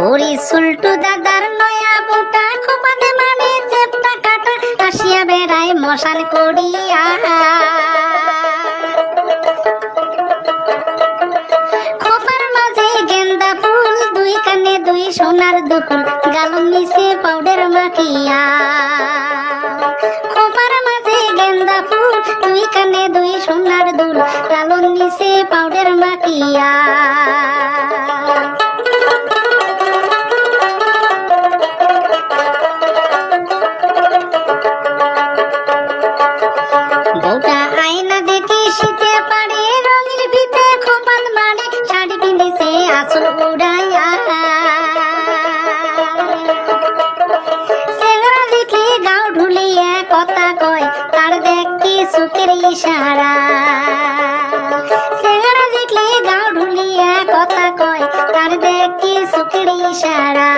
ওরে সুলটু দাদার নয়া বুটা খোপাতে মানে চেপটা কাটা আসিয়া বেড়ায় মশান করিয়া খোপার মাঝে গেন্দা ফুল দুই কানে দুই সোনার দুকুল গালুর নিচে পাউডার মাখিয়া খোপার মাঝে গেন্দা ফুল দুই কানে দুই সোনার দুল গালুর নিচে পাউডার মাখিয়া বউটা আয়না দেখি শীতে পারে রঙের ভিতে খোপাত মারে শাড়ি পিঁধেছে আসল উড়াইয়া চেহারা দেখে গাও ঢুলিয়া কথা কয় তার দেখি সুখের ইশারা চেহারা দেখলে গাও ঢুলিয়া কথা কয় তার দেখি সুখের ইশারা